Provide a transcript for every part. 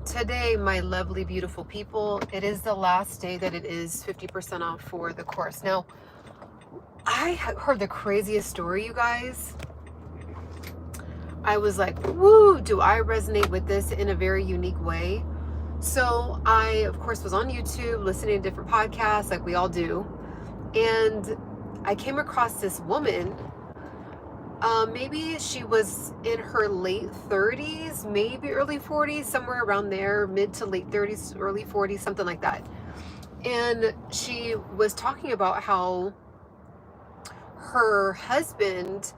Today, my lovely, beautiful people, it is the last day that it is 50% off for the course. Now, I heard the craziest story, you guys. I was like, woo, do I resonate with this in a very unique way? So I, of course, was on YouTube listening to different podcasts like we all do. And I came across this woman. Maybe she was in her late 30s, maybe early 40s, somewhere around there, mid to late 30s, early 40s, something like that. And she was talking about how her husband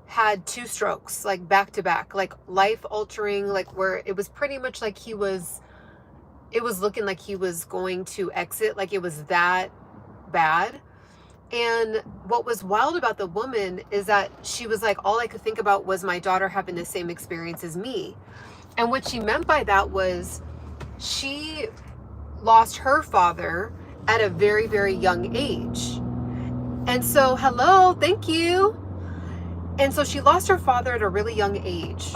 had 2 strokes, like back to back, like life altering, like where it was pretty much like it was looking like he was going to exit, like it was that bad. And what was wild about the woman is that she was like, all I could think about was my daughter having the same experience as me. And what she meant by that was she lost her father at a very, very young age. And so, hello, thank you. And so she lost her father at a really young age.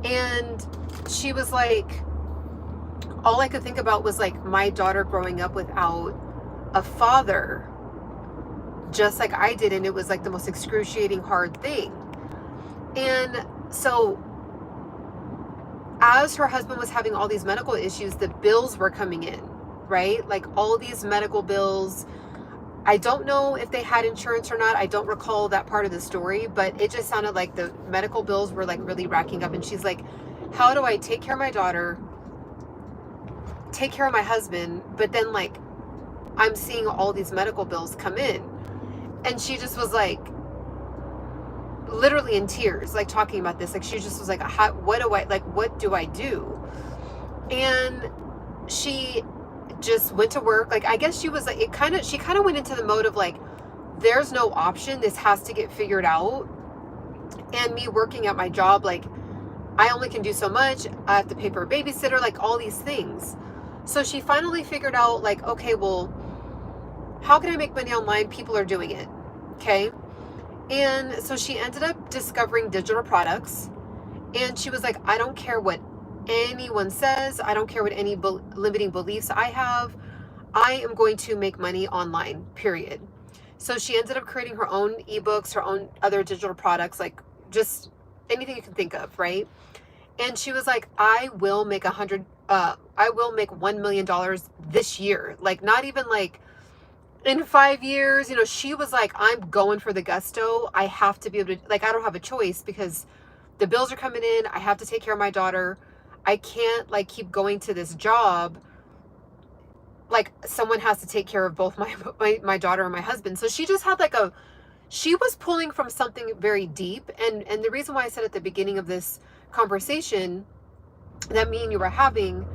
And she was like, all I could think about was like my daughter growing up without a father, just like I did, and it was like the most excruciating hard thing. And so as her husband was having all these medical issues, the bills were coming in, right? Like all these medical bills. I don't know if they had insurance or not. I don't recall that part of the story, but it just sounded like the medical bills were like really racking up. And she's like, how do I take care of my daughter, take care of my husband, but then like I'm seeing all these medical bills come in? And she just was like literally in tears, like talking about this. Like she just was like, what do I do? And she just went to work. Like, I guess she was like, she kind of went into the mode of like, there's no option. This has to get figured out. And me working at my job, like I only can do so much. I have to pay for a babysitter, like all these things. So she finally figured out like, okay, well, how can I make money online? People are doing it. Okay. And so she ended up discovering digital products. And she was like, I don't care what anyone says. I don't care what any limiting beliefs I have. I am going to make money online, period. So she ended up creating her own ebooks, her own other digital products, like just anything you can think of, right? And she was like, I will make $1 million this year. Like not even like in 5 years, she was like, I'm going for the gusto. I have to be able to, like, I don't have a choice because the bills are coming in. I have to take care of my daughter. I can't like keep going to this job. Like someone has to take care of both my daughter and my husband. So she just had like she was pulling from something very deep. And the reason why I said at the beginning of this conversation that me and you were having,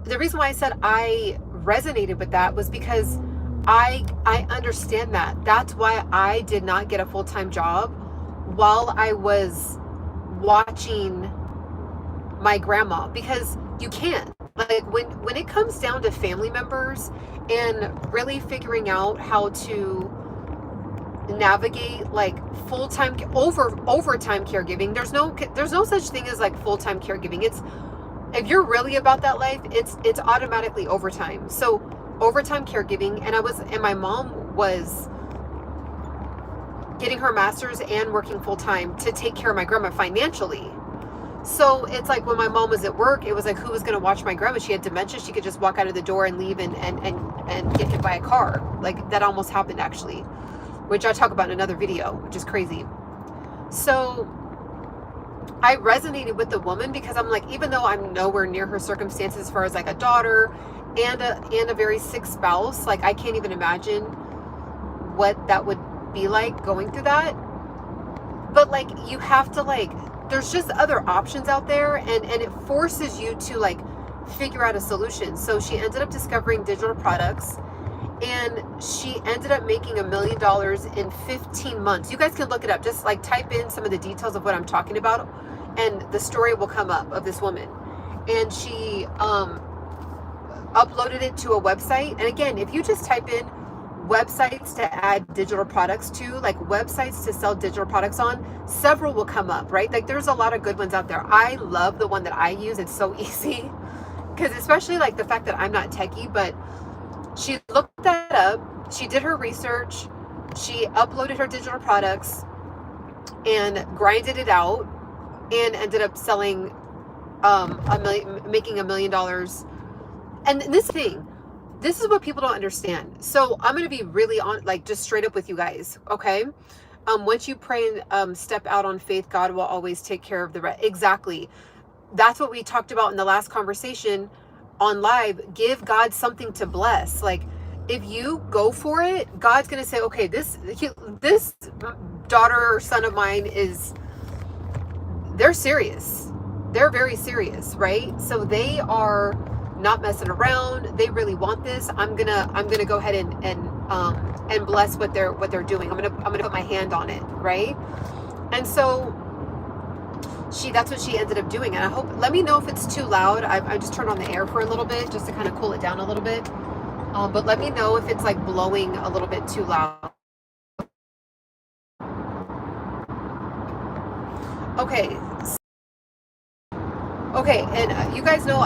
the reason why I said I resonated with that was because I understand that. That's why I did not get a full-time job while I was watching my grandma, because you can't. Like when it comes down to family members and really figuring out how to navigate like full-time overtime caregiving, there's no such thing as like full-time caregiving. It's, if you're really about that life, it's automatically overtime. So overtime caregiving, and my mom was getting her master's and working full-time to take care of my grandma financially. So it's like when my mom was at work, it was like, who was going to watch my grandma? She had dementia. She could just walk out of the door and leave and get hit by a car. Like that almost happened actually, which I talk about in another video, which is crazy. So I resonated with the woman because I'm like, even though I'm nowhere near her circumstances as far as like a daughter and a very sick spouse, like I can't even imagine what that would be like going through that. But like you have to like, there's just other options out there, and it forces you to like figure out a solution. So she ended up discovering digital products, and she ended up making $1 million in 15 months. You guys can look it up. Just like type in some of the details of what I'm talking about, and the story will come up of this woman. And she uploaded it to a website. And again, if you just type in websites to add digital products to, like websites to sell digital products on, several will come up, right? Like there's a lot of good ones out there. I love the one that I use. It's so easy. because especially like the fact that I'm not techie, but she looked that up, she did her research, she uploaded her digital products and grinded it out and ended up selling making $1 million. And this thing, this is what people don't understand. So I'm going to be really on, like, just straight up with you guys. Okay. Once you pray and step out on faith, God will always take care of the rest. Exactly. That's what we talked about in the last conversation on live. Give God something to bless. Like, if you go for it, God's going to say, okay, this daughter or son of mine they're serious. They're very serious, right? So they are not messing around. They really want this. I'm gonna go ahead and bless what they're doing. I'm gonna put my hand on it, right? And so that's what she ended up doing. And I hope, let me know if it's too loud. I just turned on the air for a little bit just to kind of cool it down a little bit. But let me know if it's like blowing a little bit too loud. Okay. Okay, and you guys know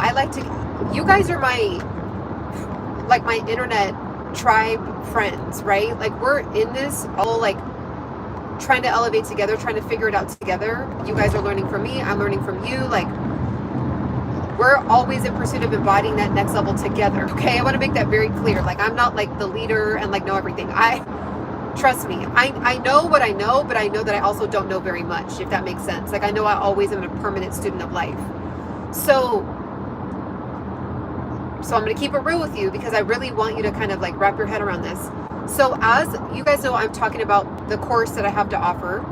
you guys are my internet tribe friends, right? Like, we're in this all like trying to elevate together, trying to figure it out together. You guys are learning from me, I'm learning from you. Like, we're always in pursuit of embodying that next level together. Okay, I want to make that very clear. Like, I'm not like the leader and like know everything. Trust me, I know what I know, but I know that I also don't know very much, if that makes sense. Like, I know I always am a permanent student of life. So I'm going to keep it real with you because I really want you to kind of like wrap your head around this. So as you guys know, I'm talking about the course that I have to offer.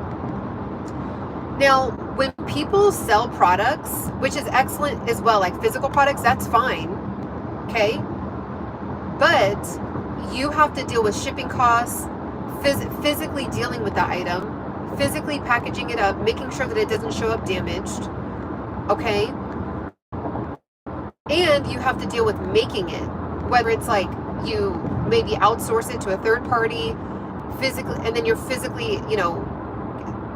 Now, when people sell products, which is excellent as well, like physical products, that's fine. Okay. But you have to deal with shipping costs, physically dealing with the item, physically packaging it up, making sure that it doesn't show up damaged. Okay. And you have to deal with making it, whether it's like you maybe outsource it to a third party physically, and then you're physically,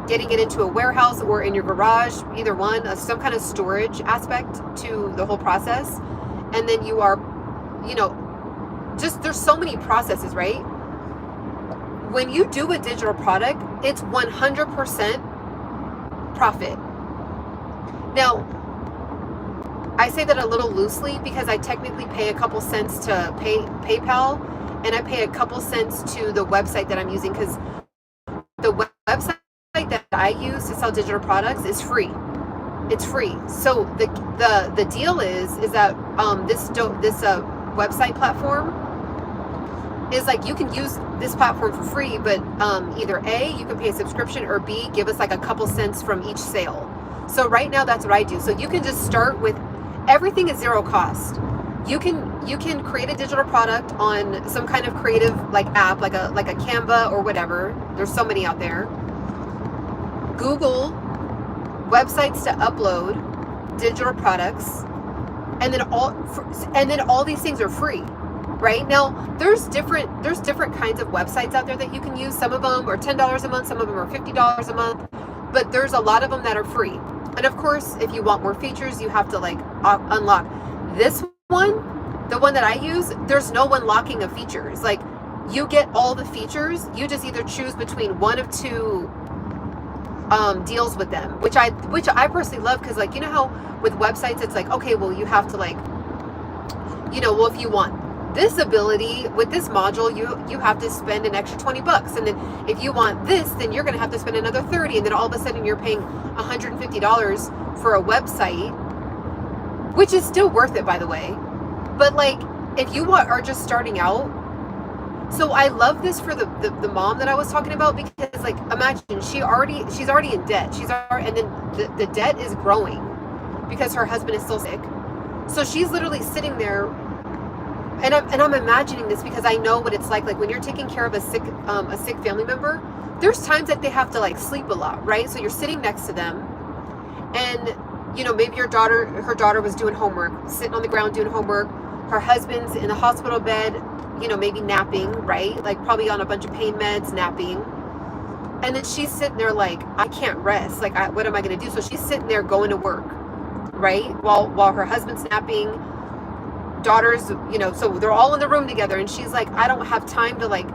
getting it into a warehouse or in your garage, either one, some kind of storage aspect to the whole process. And then you are, there's so many processes, right? When you do a digital product, it's 100% profit. Now, I say that a little loosely because I technically pay a couple cents to PayPal, and I pay a couple cents to the website that I'm using, because the website that I use to sell digital products is free. It's free. So the deal is that this website platform is like, you can use this platform for free, but either A, you can pay a subscription, or B, give us like a couple cents from each sale. So right now, that's what I do. So you can just start with, everything is zero cost. You can create a digital product on some kind of creative like app, like a Canva or whatever. There's so many out there. Google websites to upload digital products, and then all these things are free. Right now, there's different kinds of websites out there that you can use. Some of them are $10 a month, some of them are $50 a month, but there's a lot of them that are free. And of course, if you want more features, you have to like unlock. This one, the one that I use, there's no unlocking of features. Like, you get all the features. You just either choose between one of two deals with them, which I personally love, because like, how with websites it's like, okay, well, you have to like, well, if you want this ability with this module, you have to spend an extra $20, and then if you want this, then you're going to have to spend another $30, and then all of a sudden you're paying $150 for a website, which is still worth it, by the way. But like, if you are just starting out, so I love this for the mom that I was talking about, because like, imagine she's already in debt, and then the debt is growing because her husband is still sick. So she's literally sitting there. And I'm imagining this because I know what it's like when you're taking care of a sick family member. There's times that they have to like sleep a lot, right? So you're sitting next to them, and maybe her daughter was doing homework, sitting on the ground doing homework. Her husband's in the hospital bed, maybe napping, right? Like, probably on a bunch of pain meds, napping. And then she's sitting there like, I can't rest. Like, what am I going to do? So she's sitting there going to work, right? While her husband's napping. daughters, so they're all in the room together, and she's like, I don't have time to like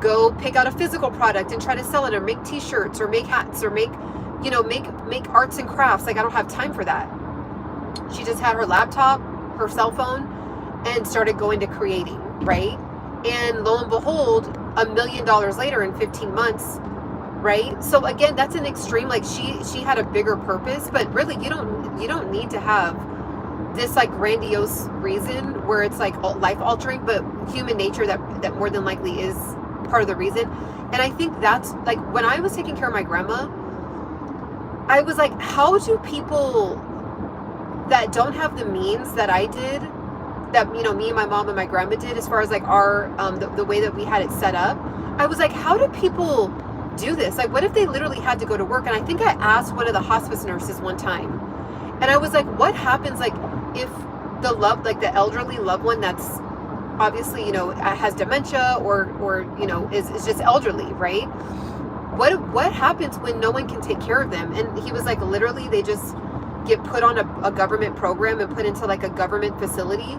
go pick out a physical product and try to sell it, or make t-shirts, or make hats, or make arts and crafts. Like, I don't have time for that. She just had her laptop, her cell phone, and started going to creating, right? And lo and behold, $1 million later in 15 months, right? So again, that's an extreme. Like, she had a bigger purpose, but really you don't need to have this like grandiose reason where it's like life altering, but human nature that more than likely is part of the reason. And I think that's like, when I was taking care of my grandma, I was like, how do people that don't have the means that I did, that me and my mom and my grandma did, as far as like our the way that we had it set up, I was like, how do people do this? Like, what if they literally had to go to work? And I think I asked one of the hospice nurses one time, and I was like, what happens like if the elderly loved one that's obviously has dementia or is just elderly, right? What happens when no one can take care of them? And he was like, literally they just get put on a government program and put into like a government facility.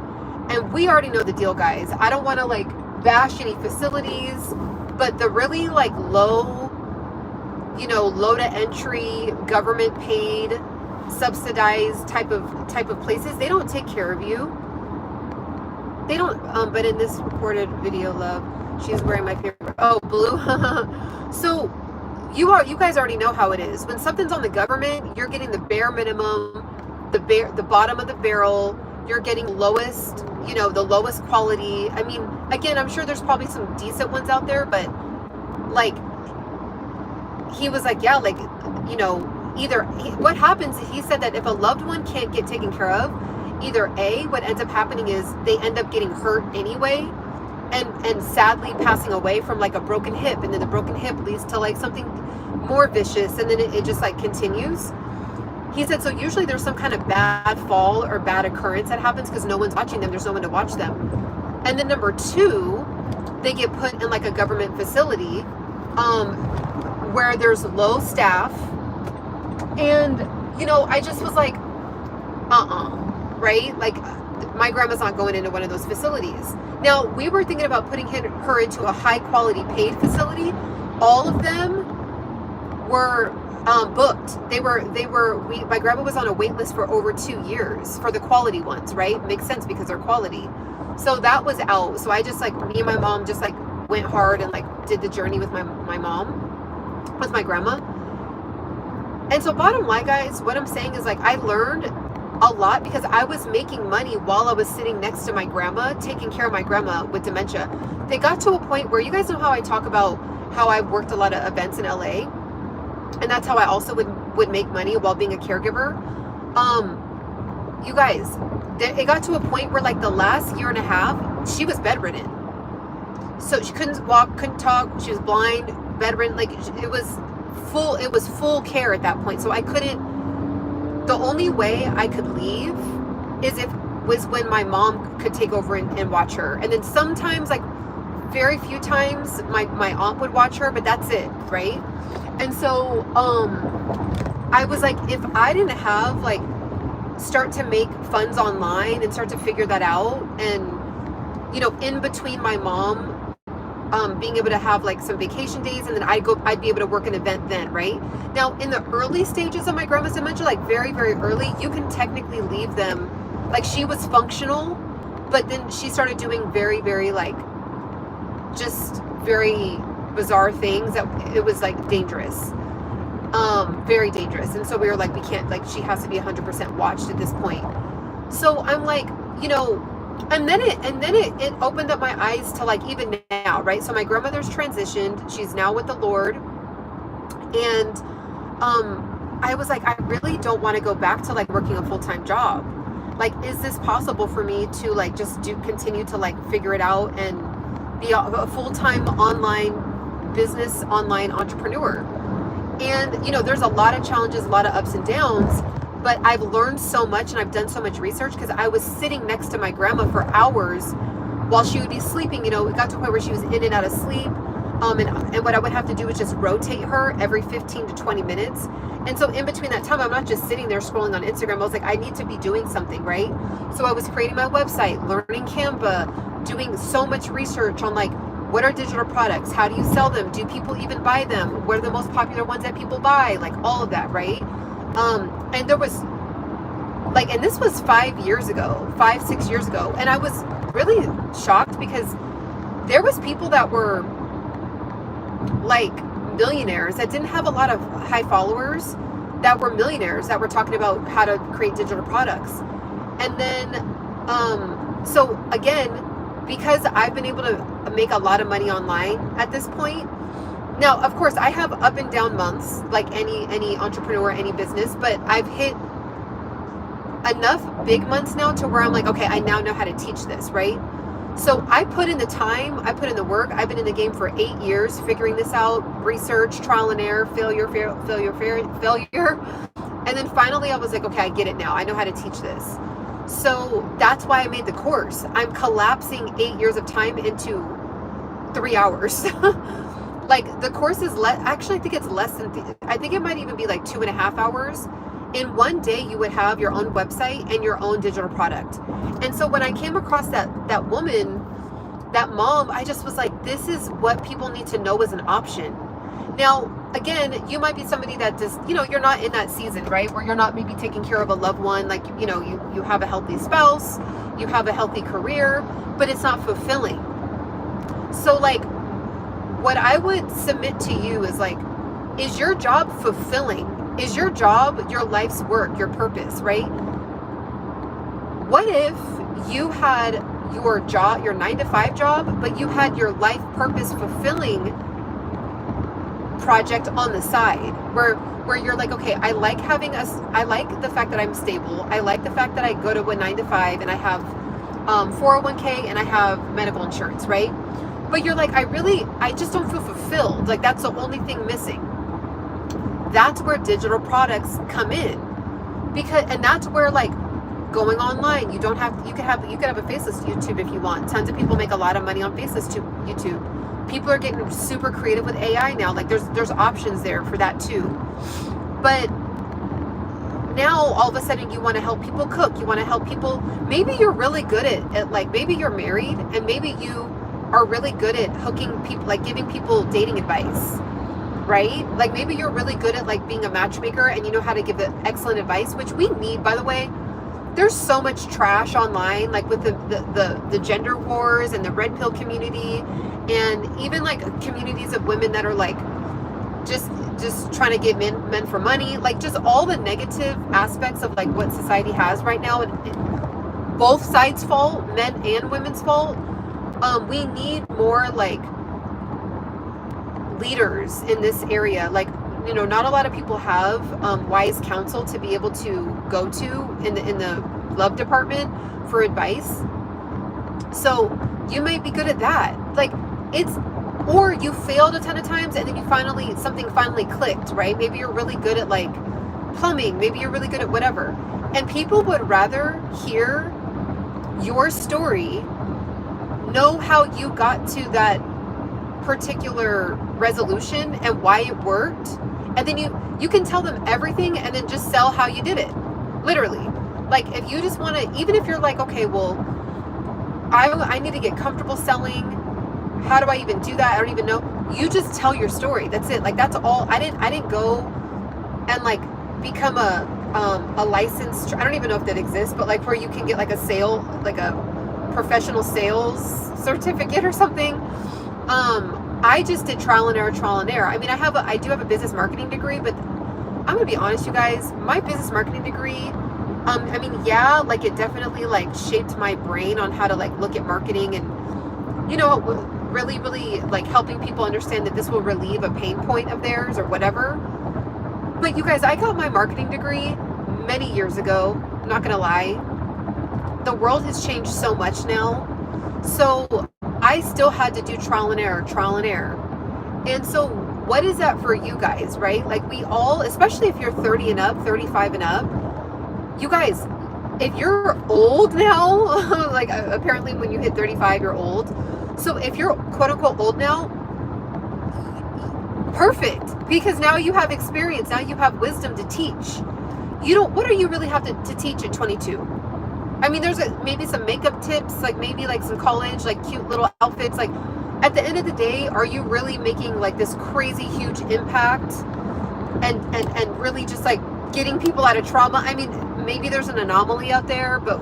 And we already know the deal, guys. I don't want to like bash any facilities, but the really like low to entry, government paid, subsidized type of places, they don't take care of you. They don't, but in this recorded video, love, she's wearing my favorite, blue. So you guys already know how it is. When something's on the government, you're getting the bare minimum, the bottom of the barrel. You're getting the lowest quality. I mean, again, I'm sure there's probably some decent ones out there, but like, he was like, yeah, like, what happens, he said that if a loved one can't get taken care of, either A, what ends up happening is they end up getting hurt anyway, and sadly passing away from like a broken hip, and then the broken hip leads to like something more vicious, and then it just like continues. He said, so usually there's some kind of bad fall or bad occurrence that happens because no one's watching them. There's no one to watch them. And then number two, they get put in like a government facility where there's low staff. And, I just was like, right? Like, my grandma's not going into one of those facilities. Now, we were thinking about putting her into a high quality paid facility. All of them were booked. My grandma was on a wait list for over 2 years for the quality ones, right? Makes sense because they're quality. So that was out. So I just like, me and my mom just like went hard and like did the journey with my mom, with my grandma. And so bottom line, guys, what I'm saying is like, I learned a lot because I was making money while I was sitting next to my grandma, taking care of my grandma with dementia. They got to a point where, you guys know how I talk about how I worked a lot of events in LA, and that's how I also would make money while being a caregiver. You guys, it got to a point where like the last year and a half, she was bedridden. So she couldn't walk, couldn't talk. She was blind, bedridden. Like, it was full care at that point. So I couldn't, the only way I could leave was when my mom could take over and watch her. And then sometimes, like very few times, my aunt would watch her, but that's it, right? And so I was like, if I didn't have like start to make funds online and start to figure that out, and in between my mom being able to have like some vacation days, and then I'd be able to work an event then, right? Now, in the early stages of my grandma's dementia, like very, very early, you can technically leave them. Like, she was functional, but then she started doing very, very like just very bizarre things that it was like dangerous, very dangerous. And so we were like, we can't, like, she has to be 100% watched at this point. So I'm like, and then it opened up my eyes to like even now, right? So my grandmother's transitioned. She's now with the Lord. And I was like, I really don't want to go back to like working a full-time job. Like, is this possible for me to like just continue to like figure it out and be a full-time online entrepreneur? And there's a lot of challenges, a lot of ups and downs. But I've learned so much, and I've done so much research because I was sitting next to my grandma for hours while she would be sleeping. It got to a point where she was in and out of sleep. And what I would have to do is just rotate her every 15 to 20 minutes. And so in between that time, I'm not just sitting there scrolling on Instagram. I was like, I need to be doing something, right? So I was creating my website, learning Canva, doing so much research on like, what are digital products? How do you sell them? Do people even buy them? What are the most popular ones that people buy? Like all of that, right? And there was like, and this was 5 years ago, 6 years ago. And I was really shocked because there was people that were like millionaires that didn't have a lot of high followers, that were millionaires that were talking about how to create digital products. And then, so again, because I've been able to make a lot of money online at this point. Now, of course, I have up and down months like any entrepreneur, any business, but I've hit enough big months now to where I'm like, okay, I now know how to teach this, right? So I put in the time, I put in the work. I've been in the game for 8 years, figuring this out, research, trial and error, failure. And then finally I was like, okay, I get it now. I know how to teach this. So that's why I made the course. I'm collapsing 8 years of time into 3 hours. Like the course is actually I think it's less than, I think it might even be like 2.5 hours. In one day, you would have your own website and your own digital product. And so when I came across that woman, that mom, I just was like, this is what people need to know as an option. Now, again, you might be somebody that just, you're not in that season, right? Where you're not maybe taking care of a loved one. Like, you have a healthy spouse, you have a healthy career, but it's not fulfilling. So like, what I would submit to you is like, is your job fulfilling? Is your job your life's work, your purpose, right? What if you had your job, your 9-to-5 job, but you had your life purpose fulfilling project on the side where you're like, okay, I like the fact that I'm stable. I like the fact that I go to a 9-to-5 and I have 401k and I have medical insurance, right? But you're like, I just don't feel fulfilled. Like that's the only thing missing. That's where digital products come in, and that's where like going online, you could have a faceless YouTube if you want. Tons of people make a lot of money on faceless YouTube. People are getting super creative with AI now. Like there's options there for that too. But now all of a sudden you want to help people cook. You want to help people. Maybe you're really good at like, maybe you're married and maybe you are really good at hooking people, like giving people dating advice. Right? Like maybe you're really good at like being a matchmaker and you know how to give excellent advice, which we need, by the way. There's so much trash online, like with the gender wars and the red pill community, and even like communities of women that are like just trying to get men for money, like just all the negative aspects of like what society has right now, and both sides' fault, men and women's fault. We need more like leaders in this area. Like, not a lot of people have wise counsel to be able to go to in the love department for advice. So you might be good at that. Like or you failed a ton of times and then something finally clicked, right? Maybe you're really good at like plumbing. Maybe you're really good at whatever. And people would rather hear your story, know how you got to that particular resolution and why it worked, and then you can tell them everything and then just sell how you did it. Literally. Like if you just want to, even if you're like, okay, well, I need to get comfortable selling. How do I even do that? I don't even know. You just tell your story. That's it. Like that's all. I didn't go and like become a licensed, I don't even know if that exists, but like where you can get like a professional sales certificate or something. I just did trial and error. I mean, I do have a business marketing degree, but I'm gonna be honest, you guys, my business marketing degree, I mean, yeah, like it definitely like shaped my brain on how to like look at marketing and, really, really like helping people understand that this will relieve a pain point of theirs or whatever. But you guys, I got my marketing degree many years ago. I'm not gonna lie. The world has changed so much now. So I still had to do trial and error. And so what is that for you guys, right? Like we all, especially if you're 30 and up, 35 and up, you guys, if you're old now, like apparently when you hit 35, you're old. So if you're quote unquote old now, Perfect. Because now you have experience. Now you have wisdom to teach. What do you really have to teach at 22? I mean, there's maybe some makeup tips, like maybe like some college, like cute little outfits. Like at the end of the day, are you really making like this crazy huge impact and really just like getting people out of trauma? I mean, maybe there's an anomaly out there, but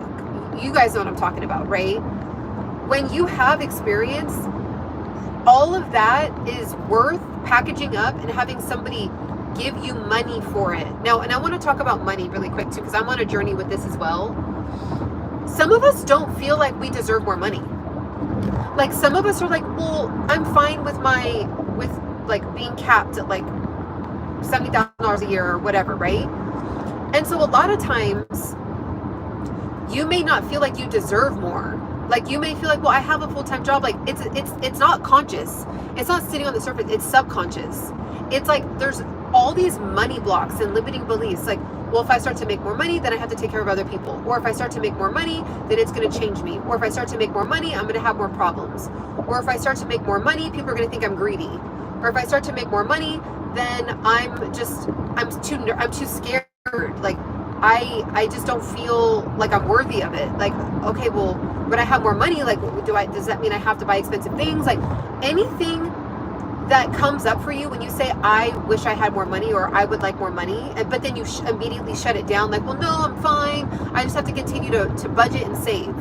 you guys know what I'm talking about, right? When you have experience, all of that is worth packaging up and having somebody give you money for it. Now, and I want to talk about money really quick too, because I'm on a journey with this as well. Some of us don't feel like we deserve more money. Like some of us are like, well, I'm fine with like being capped at like $70,000 a year or whatever, right? And so a lot of times you may not feel like you deserve more. Like you may feel like, well, I have a full-time job. Like it's not conscious. It's not sitting on the surface. It's subconscious. It's like there's all these money blocks and limiting beliefs. Like, well, if I start to make more money, then I have to take care of other people. Or if I start to make more money, then it's going to change me. Or if I start to make more money, I'm going to have more problems. Or if I start to make more money, people are going to think I'm greedy. Or if I start to make more money, then I'm too scared. Like I just don't feel like I'm worthy of it. Like, okay, well, when I have more money, like, does that mean I have to buy expensive things? Like anything that comes up for you when you say, I wish I had more money, or I would like more money, but then you immediately shut it down. Like, well, no, I'm fine. I just have to continue to budget and save.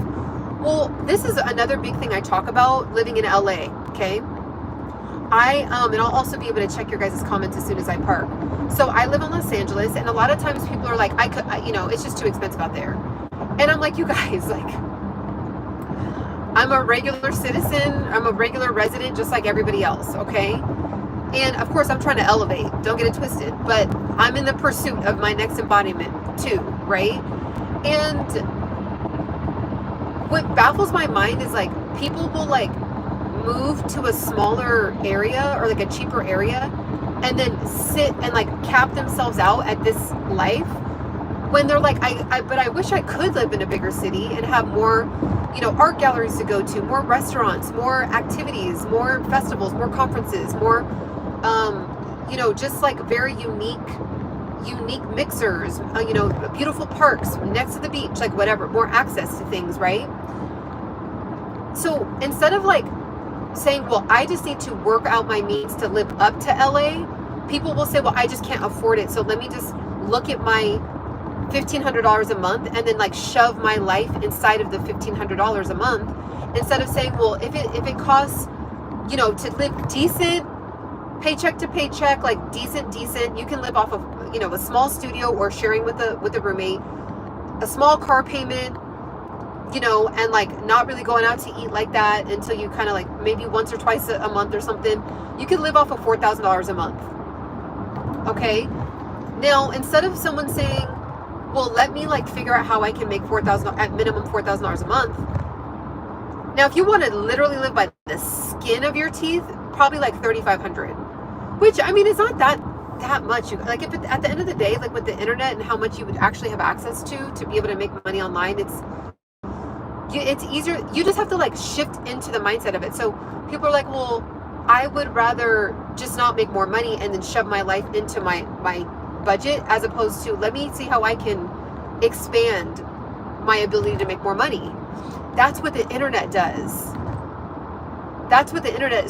Well, this is another big thing I talk about living in LA. Okay. And I'll also be able to check your guys' comments as soon as I park. So I live in Los Angeles, and a lot of times people are like, it's just too expensive out there. And I'm like, you guys, like, I'm a regular citizen. I'm a regular resident, just like everybody else. Okay. And of course I'm trying to elevate, don't get it twisted, but I'm in the pursuit of my next embodiment too. Right. And what baffles my mind is like, people will like move to a smaller area or like a cheaper area and then sit and like cap themselves out at this life when they're like, but I wish I could live in a bigger city and have more, art galleries to go to, more restaurants, more activities, more festivals, more conferences, more, just like very unique mixers, beautiful parks next to the beach, like whatever, more access to things, right? So instead of like saying, well, I just need to work out my means to live up to LA, people will say, well, I just can't afford it. So let me just look at my $1,500 a month and then like shove my life inside of the $1,500 a month, instead of saying, well, if it costs, to live decent, paycheck to paycheck, like decent, you can live off of, a small studio or sharing with a roommate, a small car payment, and like not really going out to eat like that until you kind of like maybe once or twice a month or something. You could live off of $4,000 a month. Okay. Now, instead of someone saying, well, let me like figure out how I can make at minimum $4,000 a month. Now, if you want to literally live by the skin of your teeth, probably like $3,500, which I mean, it's not that much. Like if at the end of the day, like with the internet and how much you would actually have access to be able to make money online, it's easier. You just have to like shift into the mindset of it. So people are like, well, I would rather just not make more money and then shove my life into my budget, as opposed to let me see how I can expand my ability to make more money. That's what the internet does.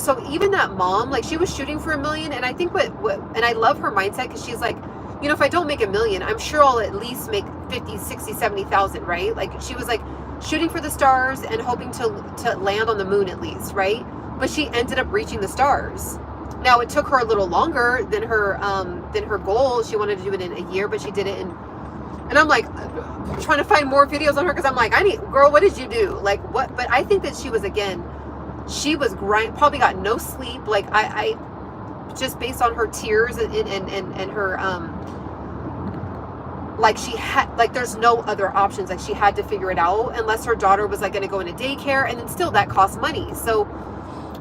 So even that mom, like she was shooting for $1 million, and I think and I love her mindset, because she's like, if I don't make $1 million, I'm sure I'll at least make 50, 60, 70,000, right? Like she was like shooting for the stars and hoping to land on the moon at least, right? But she ended up reaching the stars. Now it took her a little longer than her goal. She wanted to do it in a year, but she did it and I'm like trying to find more videos on her, because I'm like, girl, what did you do? Like what? But I think that she was probably got no sleep. Like I just based on her tears and her like she had, like there's no other options. Like she had to figure it out, unless her daughter was like going to go into daycare, and then still that costs money. So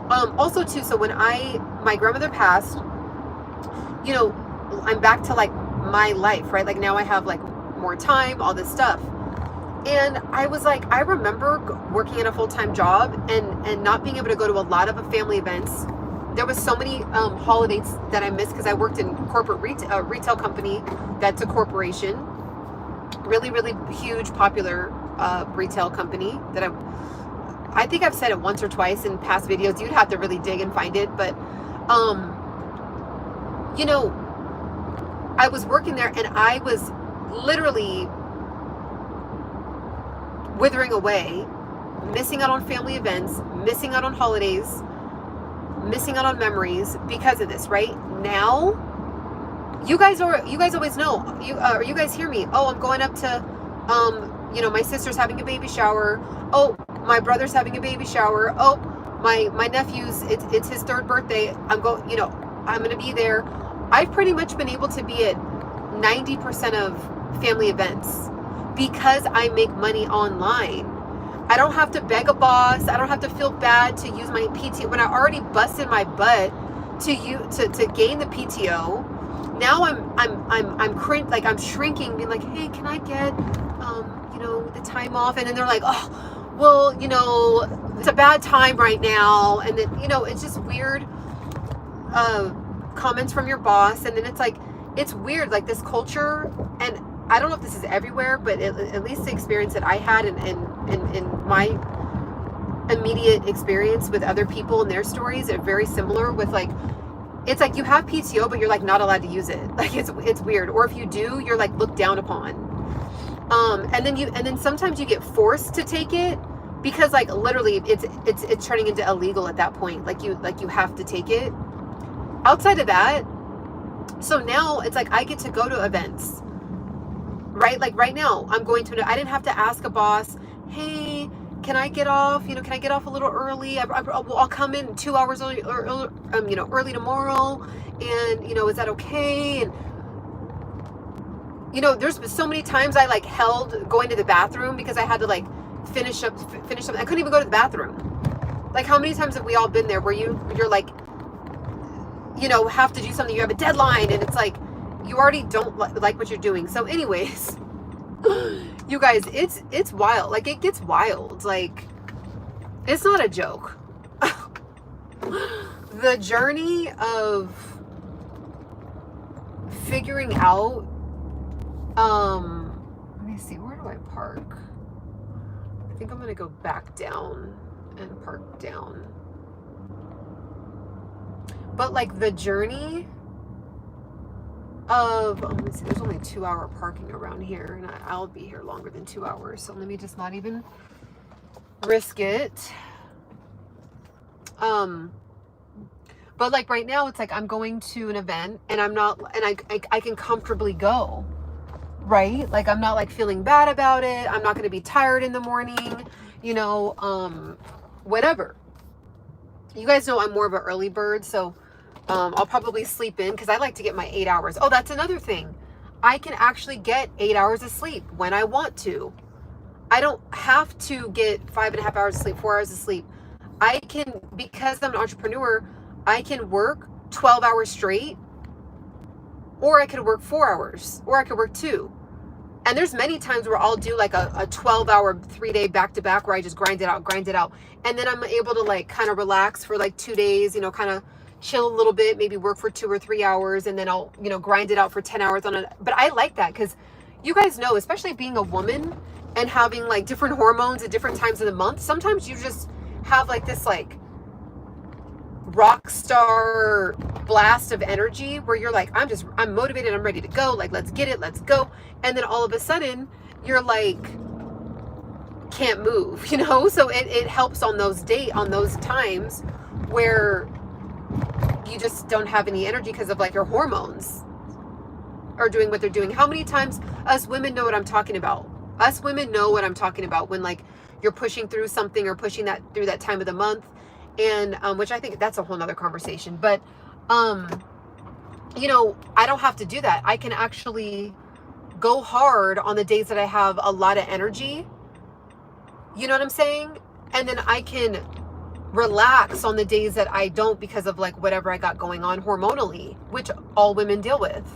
also too, so when my grandmother passed, I'm back to like my life, right? Like now I have like more time, all this stuff. And I was like, I remember working at a full-time job and not being able to go to a lot of family events, there was so many holidays that I missed because I worked in corporate retail company that's a corporation, really, really huge, popular retail company that I think I've said it once or twice in past videos. You'd have to really dig and find it, but you know, I was working there and I was literally withering away, missing out on family events, missing out on holidays, missing out on memories because of this. Right now, you guys always know, you guys hear me, oh, I'm going up to you know, my sister's having a baby shower, oh, my brother's having a baby shower, oh, my nephew's, it's his 3rd birthday, I'm gonna be there. I've pretty much been able to be at 90% of family events because I make money online. I don't have to beg a boss. I don't have to feel bad to use my PTO when I already busted my butt to gain the PTO. Now I'm shrinking, being like, hey, can I get you know, the time off? And then they're like, oh, well, you know, it's a bad time right now. And then, you know, it's just weird comments from your boss. And then it's like, it's weird, like this culture. And I don't know if this is everywhere, but at least the experience that I had in my immediate experience with other people and their stories are very similar with, like, it's like you have PTO, but you're like not allowed to use it. Like it's weird. Or if you do, you're like looked down upon. And then sometimes you get forced to take it because, like, literally it's turning into illegal at that point. Like you have to take it. Outside of that, so now it's like I get to go to events, right? Like right now I'm going to, I didn't have to ask a boss, hey, can I get off? You know, can I get off a little early? I'll come in 2 hours early, you know, early tomorrow. And, you know, is that okay? And, you know, there's so many times I like held going to the bathroom because I had to like finish up. I couldn't even go to the bathroom. Like, how many times have we all been there where you're like, you know, have to do something, you have a deadline, and it's like you already don't like what you're doing. So anyways, you guys, it's wild. Like, it gets wild. Like, it's not a joke. The journey of figuring out, let me see, where do I park? I think I'm gonna go back down and park down. But like the journey of, let me see, there's only 2 hour parking around here, and I'll be here longer than 2 hours. So let me just not even risk it. But like right now, it's like I'm going to an event and I'm not, and I can comfortably go, right? Like, I'm not like feeling bad about it. I'm not going to be tired in the morning, you know, whatever. You guys know I'm more of an early bird, so I'll probably sleep in because I like to get my 8 hours. Oh, that's another thing. I can actually get 8 hours of sleep when I want to. I don't have to get 5.5 hours of sleep, 4 hours of sleep. I can, because I'm an entrepreneur, I can work 12 hours straight, or I could work 4 hours, or I could work 2. And there's many times where I'll do like a 12-hour, 3-day back-to-back where I just grind it out. And then I'm able to like kind of relax for like 2 days, you know, kind of chill a little bit, maybe work for 2 or 3 hours, and then I'll, you know, grind it out for 10 hours on it. But I like that because you guys know, especially being a woman and having like different hormones at different times of the month, sometimes you just have like this like rock star blast of energy where you're like, I'm motivated, I'm ready to go, like, let's get it, let's go. And then all of a sudden you're like, can't move, you know? So it helps on those times where you just don't have any energy because of like your hormones are doing what they're doing. How many times us women know what I'm talking about? Us women know what I'm talking about when like you're pushing through something or pushing that through that time of the month. And which I think that's a whole nother conversation. But you know, I don't have to do that. I can actually go hard on the days that I have a lot of energy. You know what I'm saying? And then I can relax on the days that I don't because of like whatever I got going on hormonally, which all women deal with.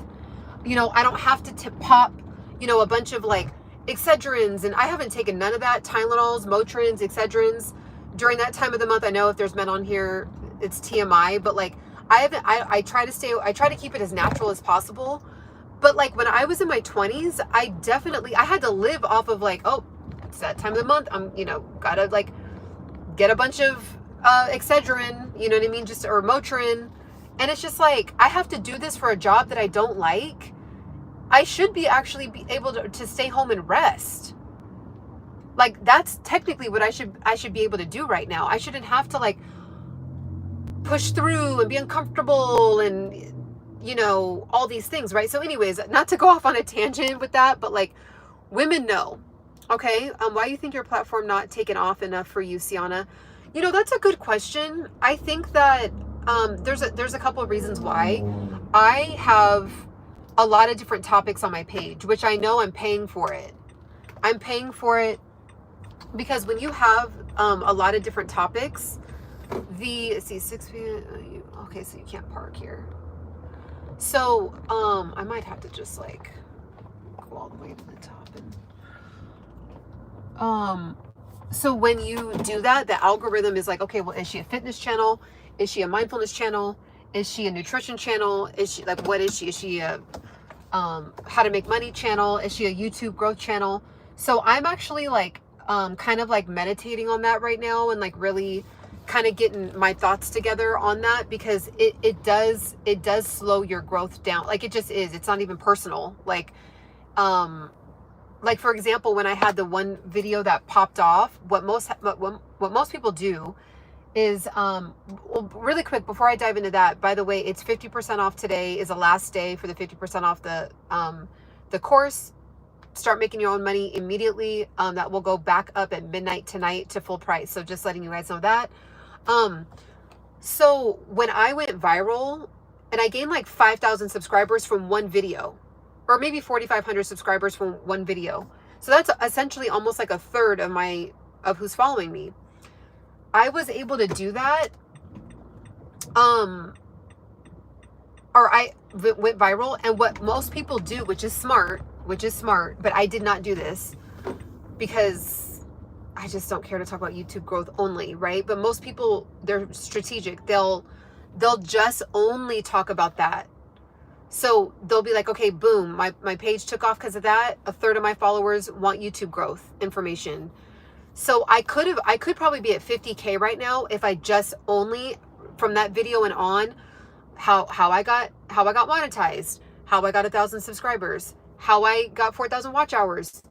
You know, I don't have to pop, you know, a bunch of like Excedrins, and I haven't taken none of that, Tylenols, Motrins, Excedrins during that time of the month. I know if there's men on here it's TMI, but like I try to keep it as natural as possible. But like when I was in my 20s, I had to live off of like, oh, it's that time of the month. I'm, gotta like get a bunch of Excedrin, you know what I mean? Or Motrin. And it's just like, I have to do this for a job that I don't like. I should be able to stay home and rest. Like that's technically what I should be able to do right now. I shouldn't have to like push through and be uncomfortable and all these things, right? So anyways, not to go off on a tangent with that, but like women know. Okay, why do you think your platform not taken off enough for you, Ciana? That's a good question. I think that there's a couple of reasons why. I have a lot of different topics on my page, which I know I'm paying for it. I'm paying for it because when you have a lot of different topics, okay, so you can't park here. So I might have to just like go all the way to the top and so when you do that, the algorithm is like, okay, well, is she a fitness channel? Is she a mindfulness channel? Is she a nutrition channel? Is she like, what is she? Is she a how to make money channel? Is she a YouTube growth channel? So I'm actually like kind of like meditating on that right now and like really kind of getting my thoughts together on that, because it does slow your growth down. Like it just is. It's not even personal. Like for example, when I had the one video that popped off, what most people do is well, really quick before I dive into that, by the way, it's 50% off. Today is the last day for the 50% off the course. Start making your own money immediately. That will go back up at midnight tonight to full price. So just letting you guys know that. So when I went viral and I gained like 5,000 subscribers from one video, or maybe 4,500 subscribers from one video. So that's essentially almost like a third of who's following me. I was able to do that. Or I went viral, and what most people do, which is smart, but I did not do this because I just don't care to talk about YouTube growth only, right? But most people, they're strategic. They'll just only talk about that. So they'll be like, okay, boom, my page took off because of that. A third of my followers want YouTube growth information. So I could probably be at 50K right now if I just only from that video and on how I got monetized, how I got 1,000 subscribers, how I got 4,000 watch hours,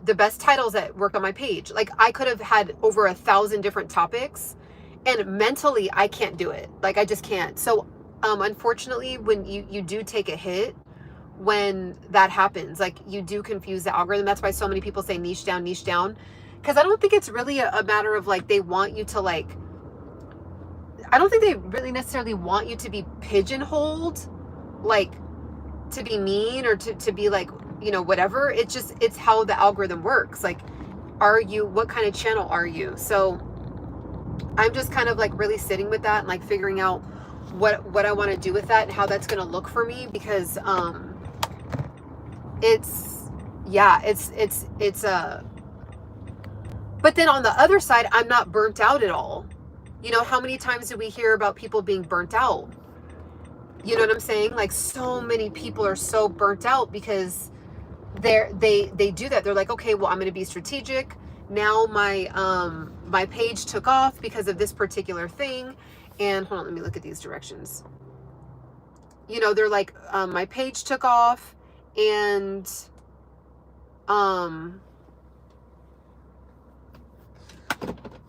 the best titles that worked on my page. Like I could have had over 1,000 different topics, and mentally I can't do it. Like I just can't. So unfortunately, when you do take a hit, when that happens, like you do confuse the algorithm. That's why so many people say niche down, because I don't think it's really a matter of like they want you to like, I don't think they really necessarily want you to be pigeonholed, like to be mean or to be like, whatever. It's how the algorithm works. Like, what kind of channel are you? So I'm just kind of like really sitting with that and like figuring out what I want to do with that and how that's going to look for me, because but then on the other side, I'm not burnt out at all. How many times do we hear about people being burnt out? You know what I'm saying? Like so many people are so burnt out because they do that. They're like, okay, well, I'm going to be strategic. Now my page took off because of this particular thing. And hold on, let me look at these directions. They're like, my page took off and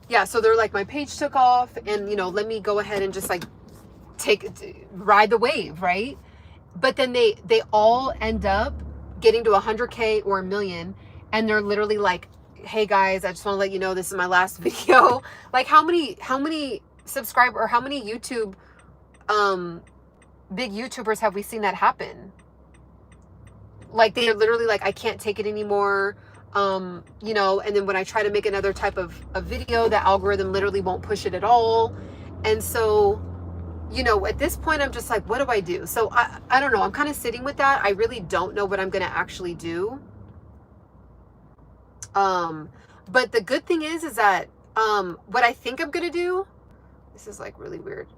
yeah, so they're like, my page took off and let me go ahead and just like ride the wave, right? But then they all end up getting to 100K or 1 million, and they're literally like, hey guys, I just want to let you know this is my last video. Like how many subscriber or how many YouTube big YouTubers have we seen that happen? Like they're literally like, I can't take it anymore. And then when I try to make another type of video, the algorithm literally won't push it at all. And so, at this point, I'm just like, what do I do? So I don't know. I'm kind of sitting with that. I really don't know what I'm going to actually do. But the good thing is that what I think I'm going to do, This is like really weird.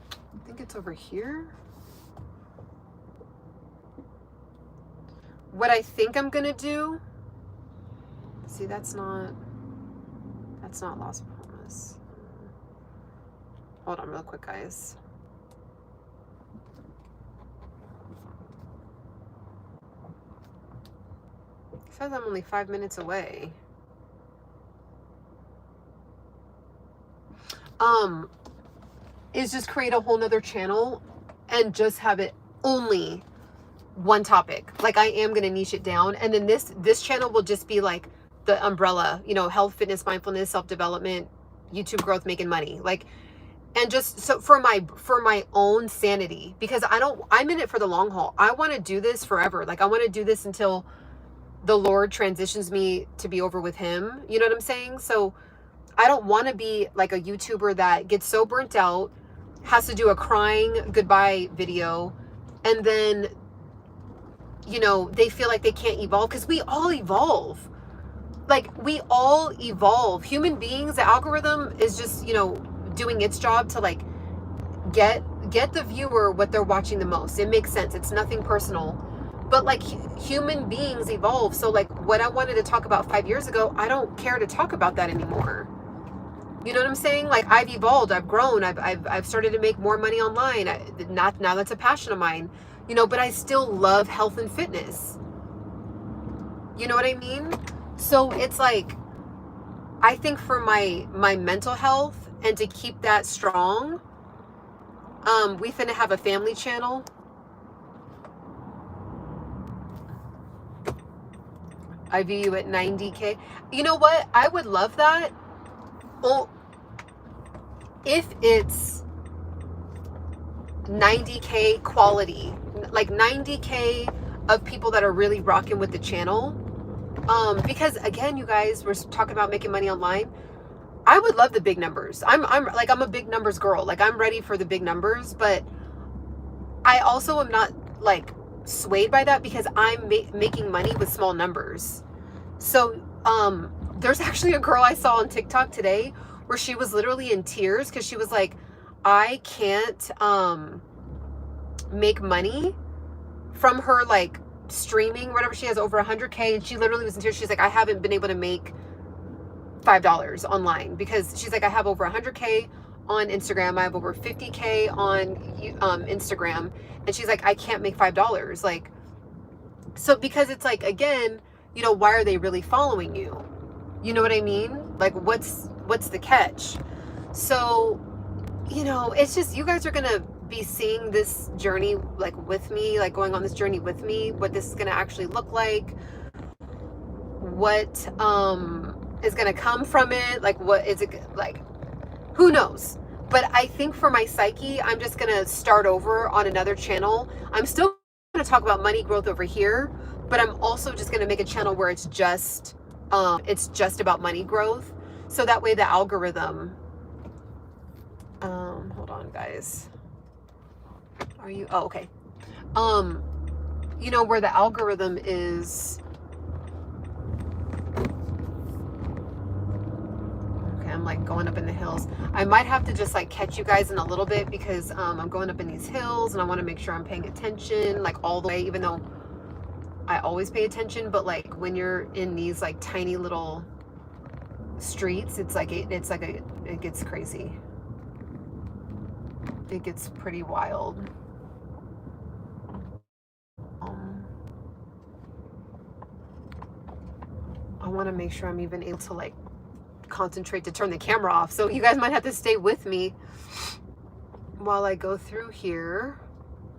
I think it's over here. What I think I'm gonna do, see, that's not Las Palmas. Hold on real quick, guys. It says I'm only 5 minutes away. Is just create a whole nother channel and just have it only one topic. Like, I am gonna niche it down, and then this channel will just be like the umbrella, you know, health, fitness, mindfulness, self-development, YouTube growth, making money. Like, and just so for my own sanity, because I'm in it for the long haul. I want to do this forever. Like, I want to do this until the Lord transitions me to be over with him. You know what I'm saying? So I don't want to be like a YouTuber that gets so burnt out, has to do a crying goodbye video, and then, you know, they feel like they can't evolve, because we all evolve. Like, we all evolve. Human beings, the algorithm is just, you know, doing its job to like get the viewer what they're watching the most. It makes sense. It's nothing personal. But like, human beings evolve. So like, what I wanted to talk about 5 years ago, I don't care to talk about that anymore. You know what I'm saying? Like, I've evolved, I've grown, I've started to make more money online. Now that's a passion of mine, you know, but I still love health and fitness. You know what I mean? So it's like, I think for my mental health and to keep that strong, we finna have a family channel. I view you at 90K. You know what? I would love that. Oh, if it's 90K quality, like 90K of people that are really rocking with the channel. Because again, you guys, we're talking about making money online. I would love the big numbers. I'm a big numbers girl. Like, I'm ready for the big numbers, but I also am not like swayed by that, because I'm making money with small numbers. So, there's actually a girl I saw on TikTok today where she was literally in tears, because she was like, I can't make money from her like streaming, whatever. She has over 100K, and she literally was in tears. She's like, I haven't been able to make $5 online, because she's like, I have over 100K on Instagram, I have over 50K on Instagram, and she's like, I can't make $5. Like, so because it's like, again, you know, why are they really following you? You know what I mean? Like, what's the catch? So, you know, it's just, you guys are gonna be seeing this journey like with me, like going on this journey with me, what this is gonna actually look like, what is gonna come from it, like what is it like, who knows? But I think for my psyche, I'm just gonna start over on another channel. I'm still gonna talk about money growth over here, but I'm also just gonna make a channel where it's just about money growth, so that way the algorithm, hold on guys, are you, oh, okay, you know, where the algorithm is, okay, I'm like going up in the hills. I might have to just like catch you guys in a little bit, because I'm going up in these hills and I want to make sure I'm paying attention like all the way, even though I always pay attention, but like when you're in these like tiny little streets, it's like it gets crazy. It gets pretty wild. I want to make sure I'm even able to like concentrate to turn the camera off, so you guys might have to stay with me while I go through here.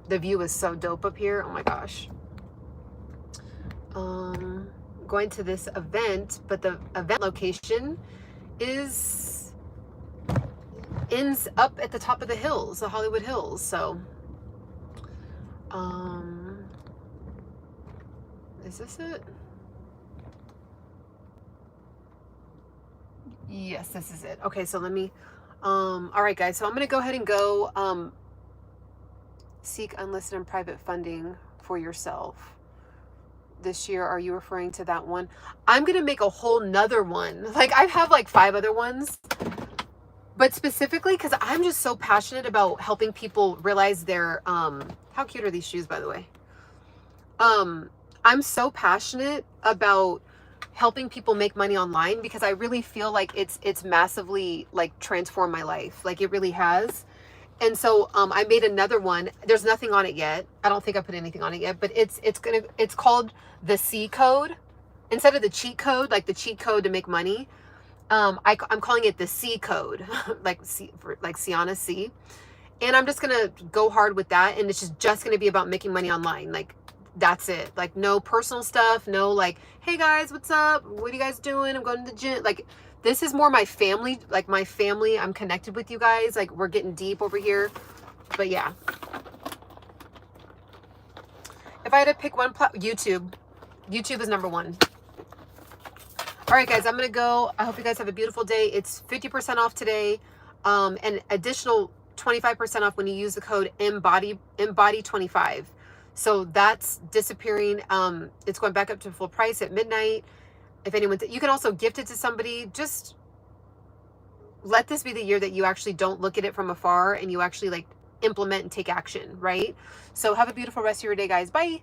The view is so dope up here, oh my gosh. Going to this event, but the event location ends up at the top of the hills, the Hollywood Hills. So is this it? Yes, this is it. Okay, so let me all right guys, so I'm gonna go ahead and go seek unlisted and private funding for yourself this year. Are you referring to that one? I'm going to make a whole nother one. Like I have like 5 other ones, but specifically because I'm just so passionate about helping people realize their, how cute are these shoes, by the way? I'm so passionate about helping people make money online because I really feel like it's massively like transformed my life. Like it really has. And so I made another one. There's nothing on it yet. I don't think I put anything on it yet, but it's called the C code. Instead of the cheat code, like the cheat code to make money, I'm calling it the C code, like C for like Ciana Singh. And I'm just gonna go hard with that, and it's just gonna be about making money online. Like that's it. Like no personal stuff, no like, hey guys, what's up? What are you guys doing? I'm going to the gym. Like this is more my family, like my family. I'm connected with you guys. Like we're getting deep over here. But yeah. If I had to pick one, YouTube. YouTube is number 1. All right, guys, I'm going to go. I hope you guys have a beautiful day. It's 50% off today. And additional 25% off when you use the code Embody25. So that's disappearing. It's going back up to full price at midnight. If anyone, you can also gift it to somebody. Just let this be the year that you actually don't look at it from afar and you actually like implement and take action, right? So have a beautiful rest of your day, guys. Bye.